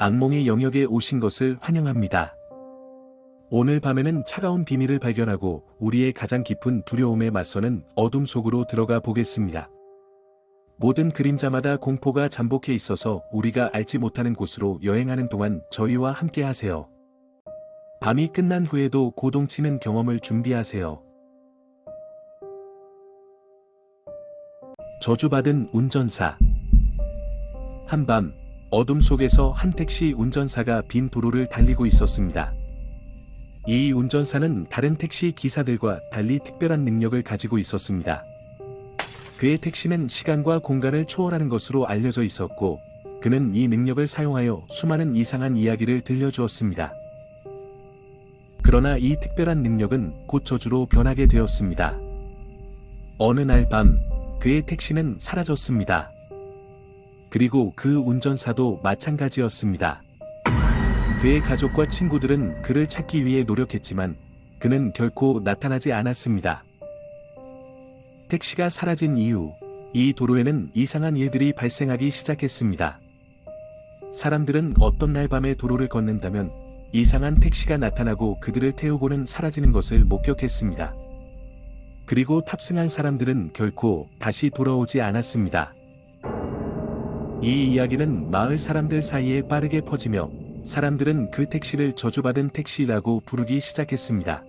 악몽의 영역에 오신 것을 환영합니다. 오늘 밤에는 차가운 비밀을 발견하고 우리의 가장 깊은 두려움에 맞서는 어둠 속으로 들어가 보겠습니다. 모든 그림자마다 공포가 잠복해 있어서 우리가 알지 못하는 곳으로 여행하는 동안 저희와 함께 하세요. 밤이 끝난 후에도 고동치는 경험을 준비하세요. 저주받은 운전사. 한밤, 어둠 속에서 한 택시 운전사가 빈 도로를 달리고 있었습니다. 이 운전사는 다른 택시 기사들과 달리 특별한 능력을 가지고 있었습니다. 그의 택시는 시간과 공간을 초월하는 것으로 알려져 있었고, 그는 이 능력을 사용하여 수많은 이상한 이야기를 들려주었습니다. 그러나 이 특별한 능력은 곧 저주로 변하게 되었습니다. 어느 날 밤, 그의 택시는 사라졌습니다. 그리고 그 운전사도 마찬가지였습니다. 그의 가족과 친구들은 그를 찾기 위해 노력했지만 그는 결코 나타나지 않았습니다. 택시가 사라진 이후 이 도로에는 이상한 일들이 발생하기 시작했습니다. 사람들은 어떤 날 밤에 도로를 걷는다면 이상한 택시가 나타나고 그들을 태우고는 사라지는 것을 목격했습니다. 그리고 탑승한 사람들은 결코 다시 돌아오지 않았습니다. 이 이야기는 마을 사람들 사이에 빠르게 퍼지며 사람들은 그 택시를 저주받은 택시라고 부르기 시작했습니다.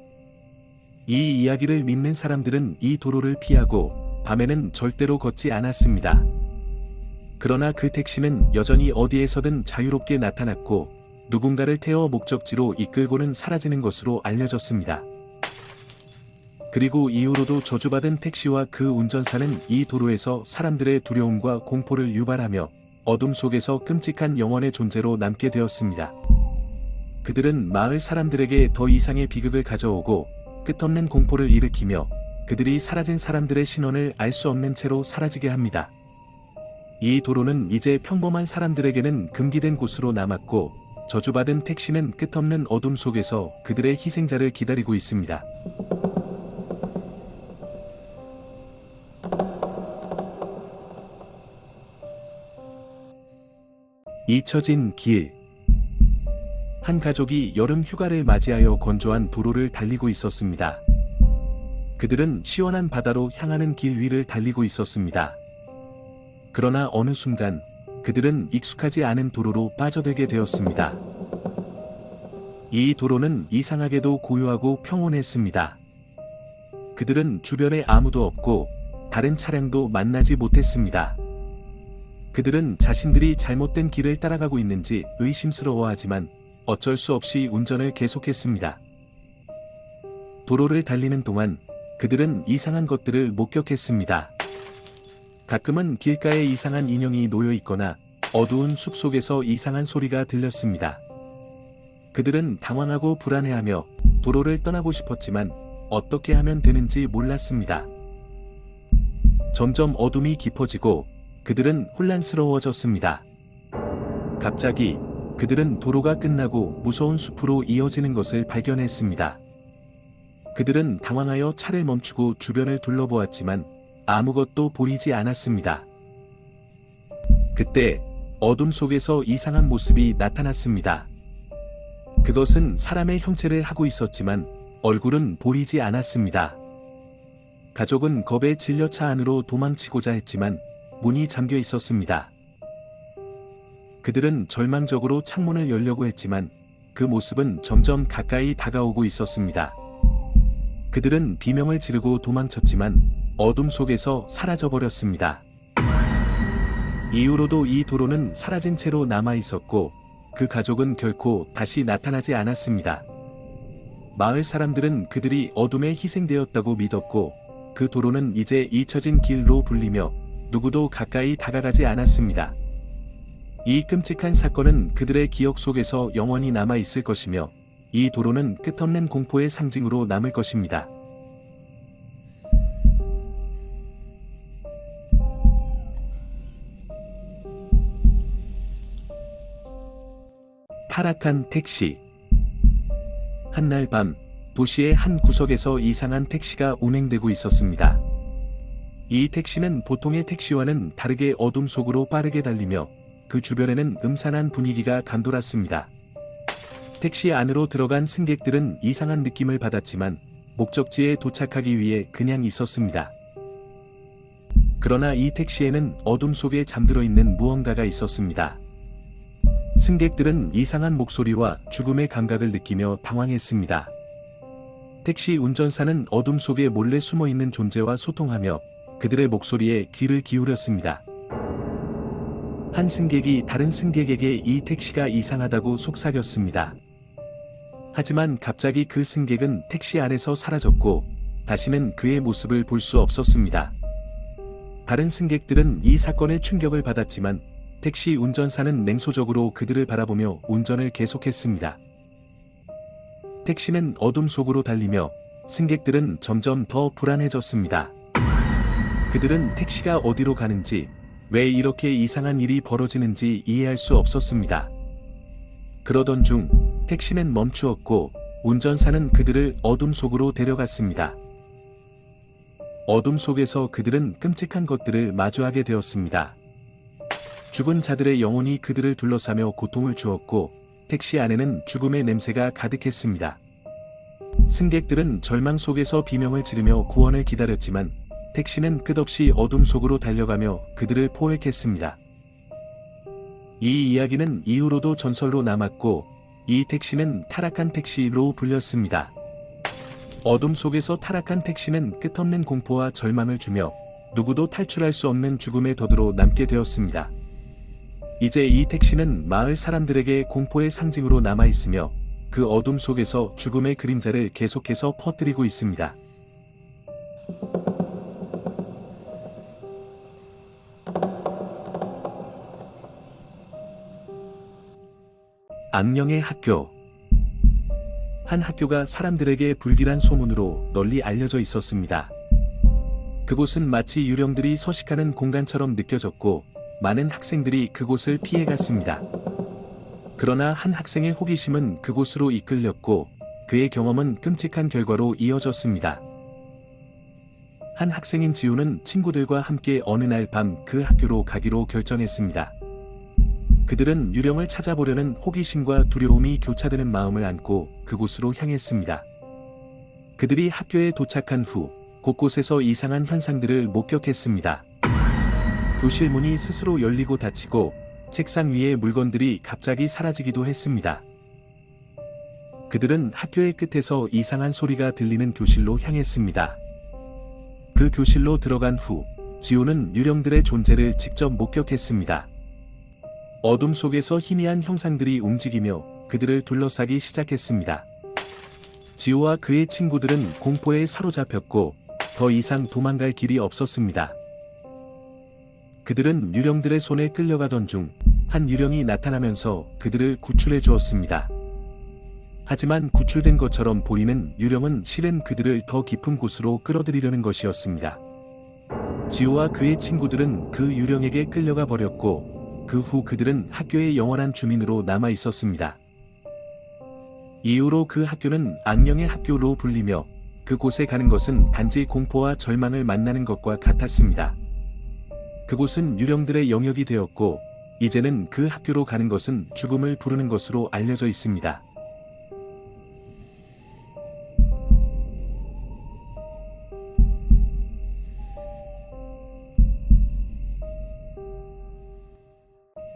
이 이야기를 믿는 사람들은 이 도로를 피하고 밤에는 절대로 걷지 않았습니다. 그러나 그 택시는 여전히 어디에서든 자유롭게 나타났고 누군가를 태워 목적지로 이끌고는 사라지는 것으로 알려졌습니다. 그리고 이후로도 저주받은 택시와 그 운전사는 이 도로에서 사람들의 두려움과 공포를 유발하며 어둠 속에서 끔찍한 영혼의 존재로 남게 되었습니다. 그들은 마을 사람들에게 더 이상의 비극을 가져오고 끝없는 공포를 일으키며 그들이 사라진 사람들의 신원을 알 수 없는 채로 사라지게 합니다. 이 도로는 이제 평범한 사람들에게는 금기된 곳으로 남았고 저주받은 택시는 끝없는 어둠 속에서 그들의 희생자를 기다리고 있습니다. 잊혀진 길. 한 가족이 여름 휴가를 맞이하여 건조한 도로를 달리고 있었습니다. 그들은 시원한 바다로 향하는 길 위를 달리고 있었습니다. 그러나 어느 순간 그들은 익숙하지 않은 도로로 빠져들게 되었습니다. 이 도로는 이상하게도 고요하고 평온했습니다. 그들은 주변에 아무도 없고 다른 차량도 만나지 못했습니다. 그들은 자신들이 잘못된 길을 따라가고 있는지 의심스러워하지만 어쩔 수 없이 운전을 계속했습니다. 도로를 달리는 동안 그들은 이상한 것들을 목격했습니다. 가끔은 길가에 이상한 인형이 놓여 있거나 어두운 숲 속에서 이상한 소리가 들렸습니다. 그들은 당황하고 불안해하며 도로를 떠나고 싶었지만 어떻게 하면 되는지 몰랐습니다. 점점 어둠이 깊어지고 그들은 혼란스러워졌습니다. 갑자기 그들은 도로가 끝나고 무서운 숲으로 이어지는 것을 발견했습니다. 그들은 당황하여 차를 멈추고 주변을 둘러보았지만 아무것도 보이지 않았습니다. 그때 어둠 속에서 이상한 모습이 나타났습니다. 그것은 사람의 형체를 하고 있었지만 얼굴은 보이지 않았습니다. 가족은 겁에 질려 차 안으로 도망치고자 했지만 문이 잠겨 있었습니다. 그들은 절망적으로 창문을 열려고 했지만 그 모습은 점점 가까이 다가오고 있었습니다. 그들은 비명을 지르고 도망쳤지만 어둠 속에서 사라져버렸습니다. 이후로도 이 도로는 사라진 채로 남아 있었고 그 가족은 결코 다시 나타나지 않았습니다. 마을 사람들은 그들이 어둠에 희생되었다고 믿었고 그 도로는 이제 잊혀진 길로 불리며 누구도 가까이 다가가지 않았습니다. 이 끔찍한 사건은 그들의 기억 속에서 영원히 남아 있을 것이며 이 도로는 끝없는 공포의 상징으로 남을 것입니다. 타락한 택시. 한날 밤, 도시의 한 구석에서 이상한 택시가 운행되고 있었습니다. 이 택시는 보통의 택시와는 다르게 어둠 속으로 빠르게 달리며 그 주변에는 음산한 분위기가 감돌았습니다. 택시 안으로 들어간 승객들은 이상한 느낌을 받았지만 목적지에 도착하기 위해 그냥 있었습니다. 그러나 이 택시에는 어둠 속에 잠들어 있는 무언가가 있었습니다. 승객들은 이상한 목소리와 죽음의 감각을 느끼며 당황했습니다. 택시 운전사는 어둠 속에 몰래 숨어 있는 존재와 소통하며 그들의 목소리에 귀를 기울였습니다. 한 승객이 다른 승객에게 이 택시가 이상하다고 속삭였습니다. 하지만 갑자기 그 승객은 택시 안에서 사라졌고 다시는 그의 모습을 볼 수 없었습니다. 다른 승객들은 이 사건에 충격을 받았지만 택시 운전사는 냉소적으로 그들을 바라보며 운전을 계속했습니다. 택시는 어둠 속으로 달리며 승객들은 점점 더 불안해졌습니다. 그들은 택시가 어디로 가는지, 왜 이렇게 이상한 일이 벌어지는지 이해할 수 없었습니다. 그러던 중 택시는 멈추었고 운전사는 그들을 어둠 속으로 데려갔습니다. 어둠 속에서 그들은 끔찍한 것들을 마주하게 되었습니다. 죽은 자들의 영혼이 그들을 둘러싸며 고통을 주었고 택시 안에는 죽음의 냄새가 가득했습니다. 승객들은 절망 속에서 비명을 지르며 구원을 기다렸지만 택시는 끝없이 어둠 속으로 달려가며 그들을 포획했습니다. 이 이야기는 이후로도 전설로 남았고 이 택시는 타락한 택시로 불렸습니다. 어둠 속에서 타락한 택시는 끝없는 공포와 절망을 주며 누구도 탈출할 수 없는 죽음의 덫으로 남게 되었습니다. 이제 이 택시는 마을 사람들에게 공포의 상징으로 남아있으며 그 어둠 속에서 죽음의 그림자를 계속해서 퍼뜨리고 있습니다. 악령의 학교. 한 학교가 사람들에게 불길한 소문으로 널리 알려져 있었습니다. 그곳은 마치 유령들이 서식하는 공간처럼 느껴졌고 많은 학생들이 그곳을 피해갔습니다. 그러나 한 학생의 호기심은 그곳으로 이끌렸고 그의 경험은 끔찍한 결과로 이어졌습니다. 한 학생인 지우는 친구들과 함께 어느 날 밤 그 학교로 가기로 결정했습니다. 그들은 유령을 찾아보려는 호기심과 두려움이 교차되는 마음을 안고 그곳으로 향했습니다. 그들이 학교에 도착한 후 곳곳에서 이상한 현상들을 목격했습니다. 교실 문이 스스로 열리고 닫히고 책상 위의 물건들이 갑자기 사라지기도 했습니다. 그들은 학교의 끝에서 이상한 소리가 들리는 교실로 향했습니다. 그 교실로 들어간 후 지우는 유령들의 존재를 직접 목격했습니다. 어둠 속에서 희미한 형상들이 움직이며 그들을 둘러싸기 시작했습니다. 지우와 그의 친구들은 공포에 사로잡혔고 더 이상 도망갈 길이 없었습니다. 그들은 유령들의 손에 끌려가던 중 한 유령이 나타나면서 그들을 구출해 주었습니다. 하지만 구출된 것처럼 보이는 유령은 실은 그들을 더 깊은 곳으로 끌어들이려는 것이었습니다. 지우와 그의 친구들은 그 유령에게 끌려가 버렸고 그 후 그들은 학교의 영원한 주민으로 남아 있었습니다. 이후로 그 학교는 악령의 학교로 불리며 그곳에 가는 것은 단지 공포와 절망을 만나는 것과 같았습니다. 그곳은 유령들의 영역이 되었고 이제는 그 학교로 가는 것은 죽음을 부르는 것으로 알려져 있습니다.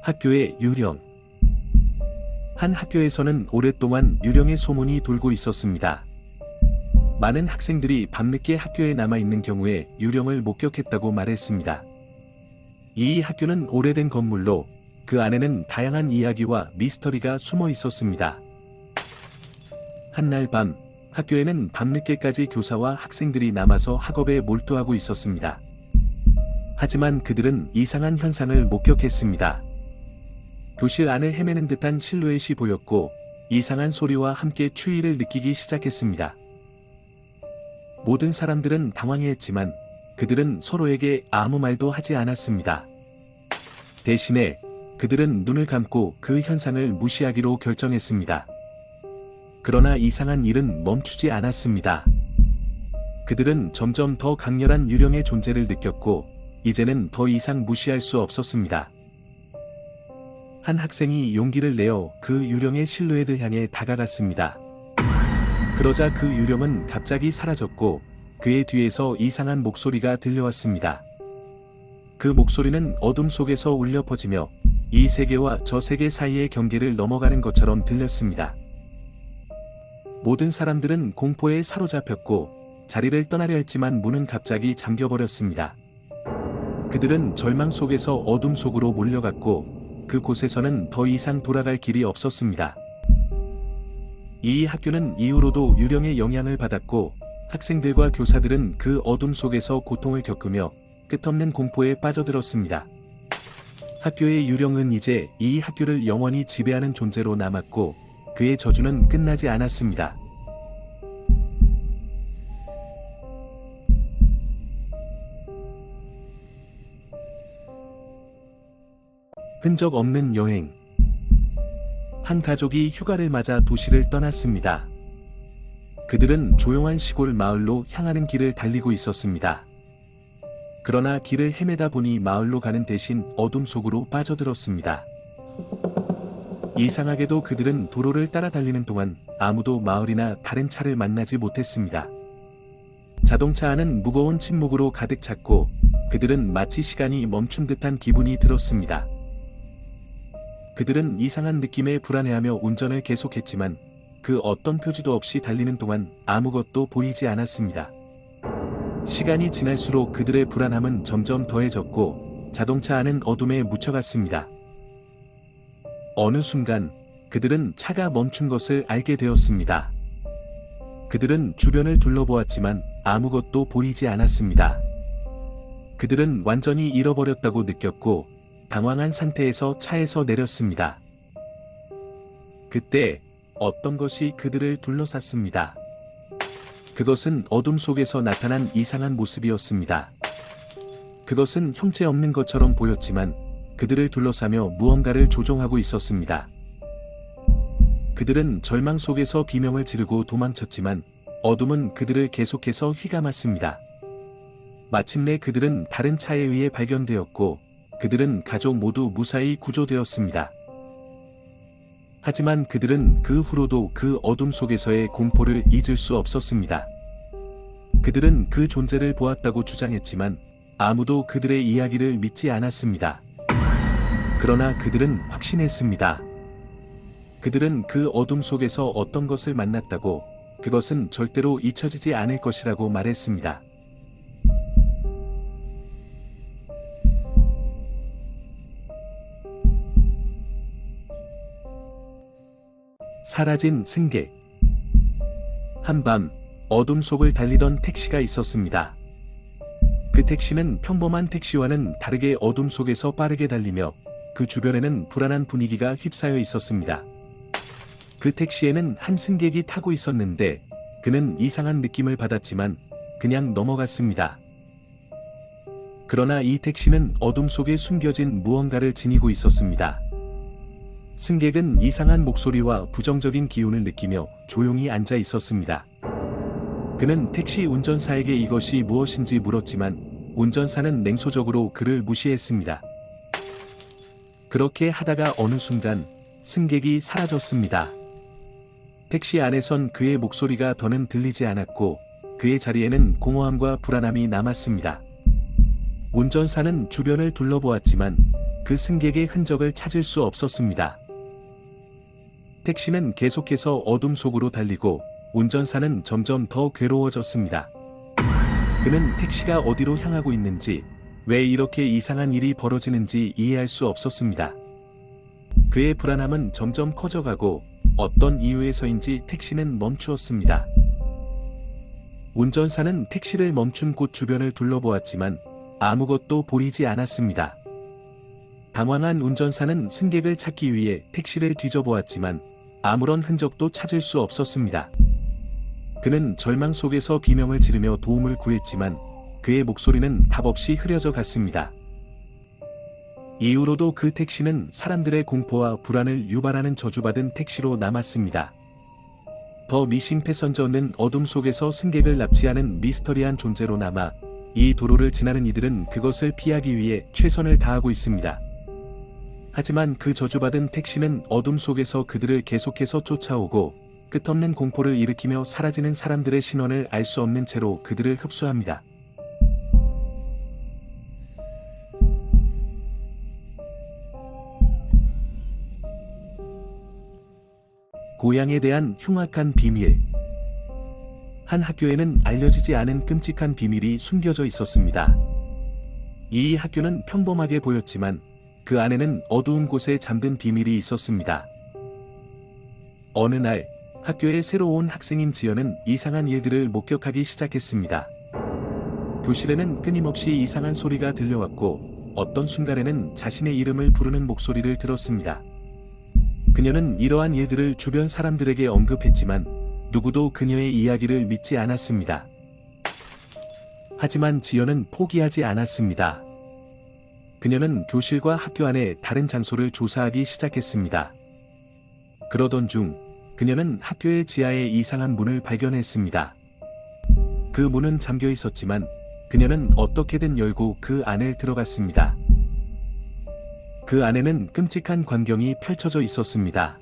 학교의 유령. 한 학교에서는 오랫동안 유령의 소문이 돌고 있었습니다. 많은 학생들이 밤늦게 학교에 남아있는 경우에 유령을 목격했다고 말했습니다. 이 학교는 오래된 건물로 그 안에는 다양한 이야기와 미스터리가 숨어 있었습니다. 한날 밤, 학교에는 밤늦게까지 교사와 학생들이 남아서 학업에 몰두하고 있었습니다. 하지만 그들은 이상한 현상을 목격했습니다. 교실 안을 헤매는 듯한 실루엣이 보였고 이상한 소리와 함께 추위를 느끼기 시작했습니다. 모든 사람들은 당황해했지만 그들은 서로에게 아무 말도 하지 않았습니다. 대신에 그들은 눈을 감고 그 현상을 무시하기로 결정했습니다. 그러나 이상한 일은 멈추지 않았습니다. 그들은 점점 더 강렬한 유령의 존재를 느꼈고 이제는 더 이상 무시할 수 없었습니다. 한 학생이 용기를 내어 그 유령의 실루엣을 향해 다가갔습니다. 그러자 그 유령은 갑자기 사라졌고 그의 뒤에서 이상한 목소리가 들려왔습니다. 그 목소리는 어둠 속에서 울려 퍼지며 이 세계와 저 세계 사이의 경계를 넘어가는 것처럼 들렸습니다. 모든 사람들은 공포에 사로잡혔고 자리를 떠나려 했지만 문은 갑자기 잠겨버렸습니다. 그들은 절망 속에서 어둠 속으로 몰려갔고 그곳에서는 더 이상 돌아갈 길이 없었습니다. 이 학교는 이후로도 유령의 영향을 받았고 학생들과 교사들은 그 어둠 속에서 고통을 겪으며 끝없는 공포에 빠져들었습니다. 학교의 유령은 이제 이 학교를 영원히 지배하는 존재로 남았고 그의 저주는 끝나지 않았습니다. 흔적 없는 여행. 한 가족이 휴가를 맞아 도시를 떠났습니다. 그들은 조용한 시골 마을로 향하는 길을 달리고 있었습니다. 그러나 길을 헤매다 보니 마을로 가는 대신 어둠 속으로 빠져들었습니다. 이상하게도 그들은 도로를 따라 달리는 동안 아무도 마을이나 다른 차를 만나지 못했습니다. 자동차 안은 무거운 침묵으로 가득 찼고 그들은 마치 시간이 멈춘 듯한 기분이 들었습니다. 그들은 이상한 느낌에 불안해하며 운전을 계속했지만 그 어떤 표지도 없이 달리는 동안 아무것도 보이지 않았습니다. 시간이 지날수록 그들의 불안함은 점점 더해졌고 자동차 안은 어둠에 묻혀갔습니다. 어느 순간 그들은 차가 멈춘 것을 알게 되었습니다. 그들은 주변을 둘러보았지만 아무것도 보이지 않았습니다. 그들은 완전히 잃어버렸다고 느꼈고 당황한 상태에서 차에서 내렸습니다. 그때 어떤 것이 그들을 둘러쌌습니다. 그것은 어둠 속에서 나타난 이상한 모습이었습니다. 그것은 형체없는 것처럼 보였지만 그들을 둘러싸며 무언가를 조종하고 있었습니다. 그들은 절망 속에서 비명을 지르고 도망쳤지만 어둠은 그들을 계속해서 휘감았습니다. 마침내 그들은 다른 차에 의해 발견되었고 그들은 가족 모두 무사히 구조되었습니다. 하지만 그들은 그 후로도 그 어둠 속에서의 공포를 잊을 수 없었습니다. 그들은 그 존재를 보았다고 주장했지만 아무도 그들의 이야기를 믿지 않았습니다. 그러나 그들은 확신했습니다. 그들은 그 어둠 속에서 어떤 것을 만났다고 그것은 절대로 잊혀지지 않을 것이라고 말했습니다. 사라진 승객. 한밤 어둠 속을 달리던 택시가 있었습니다. 그 택시는 평범한 택시와는 다르게 어둠 속에서 빠르게 달리며 그 주변에는 불안한 분위기가 휩싸여 있었습니다. 그 택시에는 한 승객이 타고 있었는데 그는 이상한 느낌을 받았지만 그냥 넘어갔습니다. 그러나 이 택시는 어둠 속에 숨겨진 무언가를 지니고 있었습니다. 승객은 이상한 목소리와 부정적인 기운을 느끼며 조용히 앉아 있었습니다. 그는 택시 운전사에게 이것이 무엇인지 물었지만 운전사는 냉소적으로 그를 무시했습니다. 그렇게 하다가 어느 순간 승객이 사라졌습니다. 택시 안에선 그의 목소리가 더는 들리지 않았고 그의 자리에는 공허함과 불안함이 남았습니다. 운전사는 주변을 둘러보았지만 그 승객의 흔적을 찾을 수 없었습니다. 택시는 계속해서 어둠 속으로 달리고 운전사는 점점 더 괴로워졌습니다. 그는 택시가 어디로 향하고 있는지, 왜 이렇게 이상한 일이 벌어지는지 이해할 수 없었습니다. 그의 불안함은 점점 커져가고 어떤 이유에서인지 택시는 멈추었습니다. 운전사는 택시를 멈춘 곳 주변을 둘러보았지만 아무것도 보이지 않았습니다. 당황한 운전사는 승객을 찾기 위해 택시를 뒤져보았지만 아무런 흔적도 찾을 수 없었습니다. 그는 절망 속에서 비명을 지르며 도움을 구했지만 그의 목소리는 답없이 흐려져 갔습니다. 이후로도 그 택시는 사람들의 공포와 불안을 유발하는 저주받은 택시로 남았습니다. 더 미싱 패선저는 어둠 속에서 승객을 납치하는 미스터리한 존재로 남아 이 도로를 지나는 이들은 그것을 피하기 위해 최선을 다하고 있습니다. 하지만 그 저주받은 택시는 어둠 속에서 그들을 계속해서 쫓아오고 끝없는 공포를 일으키며 사라지는 사람들의 신원을 알 수 없는 채로 그들을 흡수합니다. 고향에 대한 흉악한 비밀. 한 학교에는 알려지지 않은 끔찍한 비밀이 숨겨져 있었습니다. 이 학교는 평범하게 보였지만 그 안에는 어두운 곳에 잠든 비밀이 있었습니다. 어느 날 학교에 새로 온 학생인 지연은 이상한 일들을 목격하기 시작했습니다. 교실에는 끊임없이 이상한 소리가 들려왔고 어떤 순간에는 자신의 이름을 부르는 목소리를 들었습니다. 그녀는 이러한 일들을 주변 사람들에게 언급했지만 누구도 그녀의 이야기를 믿지 않았습니다. 하지만 지연은 포기하지 않았습니다. 그녀는 교실과 학교 안에 다른 장소를 조사하기 시작했습니다. 그러던 중 그녀는 학교의 지하에 이상한 문을 발견했습니다. 그 문은 잠겨 있었지만 그녀는 어떻게든 열고 그 안에 들어갔습니다. 그 안에는 끔찍한 광경이 펼쳐져 있었습니다.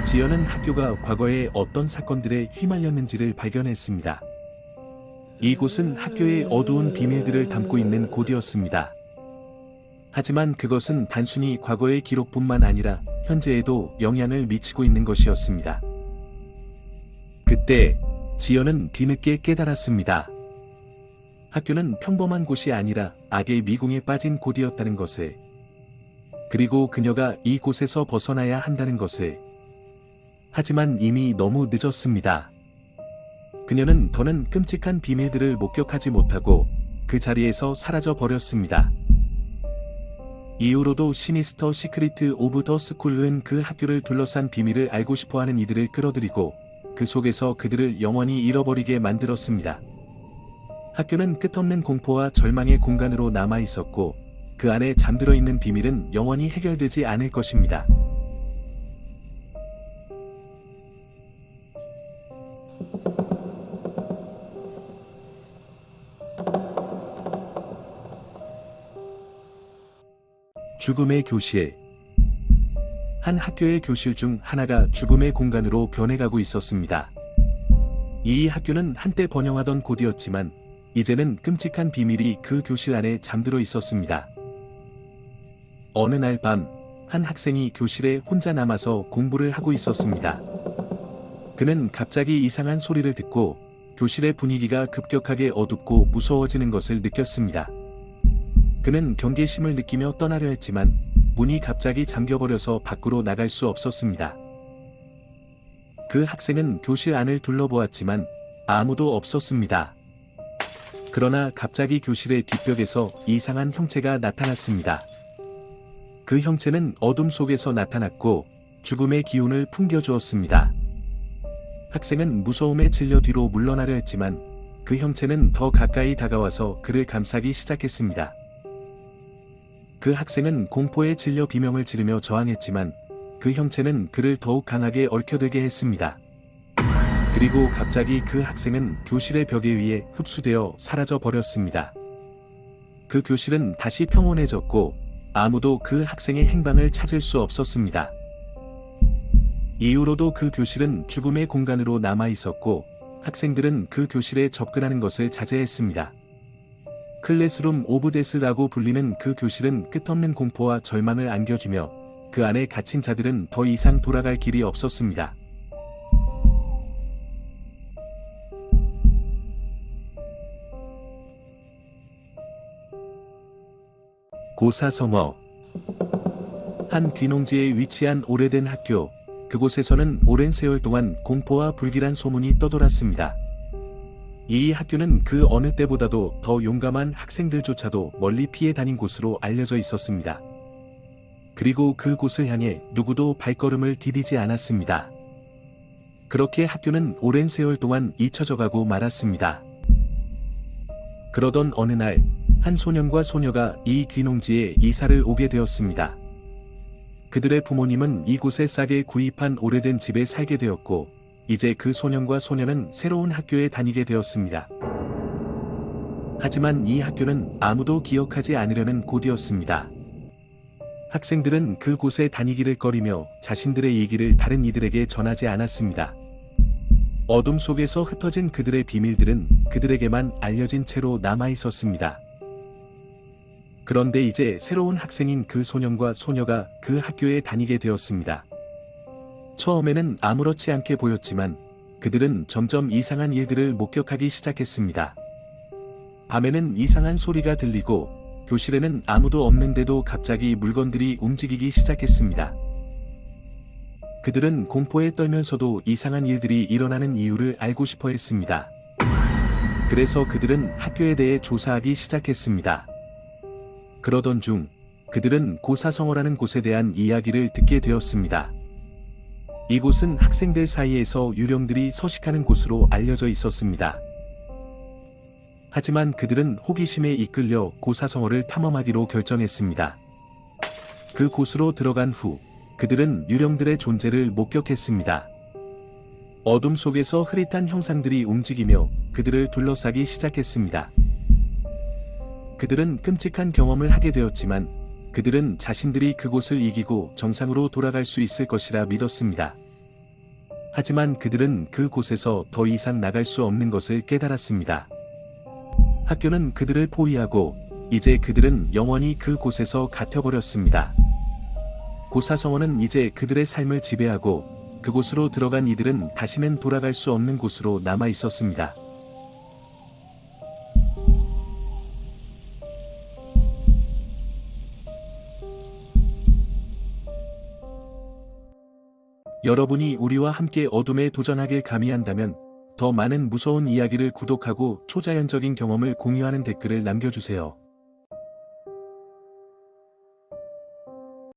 지연은 학교가 과거에 어떤 사건들에 휘말렸는지를 발견했습니다. 이곳은 학교의 어두운 비밀들을 담고 있는 곳이었습니다. 하지만 그것은 단순히 과거의 기록뿐만 아니라 현재에도 영향을 미치고 있는 것이었습니다. 그때 지연은 뒤늦게 깨달았습니다. 학교는 평범한 곳이 아니라 악의 미궁에 빠진 곳이었다는 것을, 그리고 그녀가 이곳에서 벗어나야 한다는 것을. 하지만 이미 너무 늦었습니다. 그녀는 더는 끔찍한 비밀들을 목격하지 못하고 그 자리에서 사라져 버렸습니다. 이후로도 시니스터 시크리트 오브 더 스쿨은 그 학교를 둘러싼 비밀을 알고 싶어하는 이들을 끌어들이고 그 속에서 그들을 영원히 잃어버리게 만들었습니다. 학교는 끝없는 공포와 절망의 공간으로 남아 있었고 그 안에 잠들어 있는 비밀은 영원히 해결되지 않을 것입니다. 죽음의 교실. 한 학교의 교실 중 하나가 죽음의 공간으로 변해가고 있었습니다. 이 학교는 한때 번영하던 곳이었지만 이제는 끔찍한 비밀이 그 교실 안에 잠들어 있었습니다. 어느 날 밤, 한 학생이 교실에 혼자 남아서 공부를 하고 있었습니다. 그는 갑자기 이상한 소리를 듣고 교실의 분위기가 급격하게 어둡고 무서워지는 것을 느꼈습니다. 그는 경계심을 느끼며 떠나려 했지만 문이 갑자기 잠겨버려서 밖으로 나갈 수 없었습니다. 그 학생은 교실 안을 둘러보았지만 아무도 없었습니다. 그러나 갑자기 교실의 뒷벽에서 이상한 형체가 나타났습니다. 그 형체는 어둠 속에서 나타났고 죽음의 기운을 풍겨주었습니다. 학생은 무서움에 질려 뒤로 물러나려 했지만 그 형체는 더 가까이 다가와서 그를 감싸기 시작했습니다. 그 학생은 공포에 질려 비명을 지르며 저항했지만 그 형체는 그를 더욱 강하게 얽혀들게 했습니다. 그리고 갑자기 그 학생은 교실의 벽에 의해 흡수되어 사라져 버렸습니다. 그 교실은 다시 평온해졌고 아무도 그 학생의 행방을 찾을 수 없었습니다. 이후로도 그 교실은 죽음의 공간으로 남아 있었고 학생들은 그 교실에 접근하는 것을 자제했습니다. 클래스룸 오브 데스라고 불리는 그 교실은 끝없는 공포와 절망을 안겨주며 그 안에 갇힌 자들은 더 이상 돌아갈 길이 없었습니다. 고사성어. 한 귀농지에 위치한 오래된 학교, 그곳에서는 오랜 세월 동안 공포와 불길한 소문이 떠돌았습니다. 이 학교는 그 어느 때보다도 더 용감한 학생들조차도 멀리 피해 다닌 곳으로 알려져 있었습니다. 그리고 그곳을 향해 누구도 발걸음을 디디지 않았습니다. 그렇게 학교는 오랜 세월 동안 잊혀져가고 말았습니다. 그러던 어느 날, 한 소년과 소녀가 이 귀농지에 이사를 오게 되었습니다. 그들의 부모님은 이곳에 싸게 구입한 오래된 집에 살게 되었고, 이제 그 소년과 소녀는 새로운 학교에 다니게 되었습니다. 하지만 이 학교는 아무도 기억하지 않으려는 곳이었습니다. 학생들은 그곳에 다니기를 꺼리며 자신들의 얘기를 다른 이들에게 전하지 않았습니다. 어둠 속에서 흩어진 그들의 비밀들은 그들에게만 알려진 채로 남아 있었습니다. 그런데 이제 새로운 학생인 그 소년과 소녀가 그 학교에 다니게 되었습니다. 처음에는 아무렇지 않게 보였지만 그들은 점점 이상한 일들을 목격하기 시작했습니다. 밤에는 이상한 소리가 들리고 교실에는 아무도 없는데도 갑자기 물건들이 움직이기 시작했습니다. 그들은 공포에 떨면서도 이상한 일들이 일어나는 이유를 알고 싶어 했습니다. 그래서 그들은 학교에 대해 조사하기 시작했습니다. 그러던 중 그들은 고사성어라는 곳에 대한 이야기를 듣게 되었습니다. 이곳은 학생들 사이에서 유령들이 서식하는 곳으로 알려져 있었습니다. 하지만 그들은 호기심에 이끌려 고사성어를 탐험하기로 결정했습니다. 그 곳으로 들어간 후 그들은 유령들의 존재를 목격했습니다. 어둠 속에서 흐릿한 형상들이 움직이며 그들을 둘러싸기 시작했습니다. 그들은 끔찍한 경험을 하게 되었지만 그들은 자신들이 그곳을 이기고 정상으로 돌아갈 수 있을 것이라 믿었습니다. 하지만 그들은 그곳에서 더 이상 나갈 수 없는 것을 깨달았습니다. 학교는 그들을 포위하고 이제 그들은 영원히 그곳에서 갇혀버렸습니다. 고사성어는 이제 그들의 삶을 지배하고 그곳으로 들어간 이들은 다시는 돌아갈 수 없는 곳으로 남아 있었습니다. 여러분이 우리와 함께 어둠에 도전하길 감히한다면 더 많은 무서운 이야기를 구독하고 초자연적인 경험을 공유하는 댓글을 남겨주세요.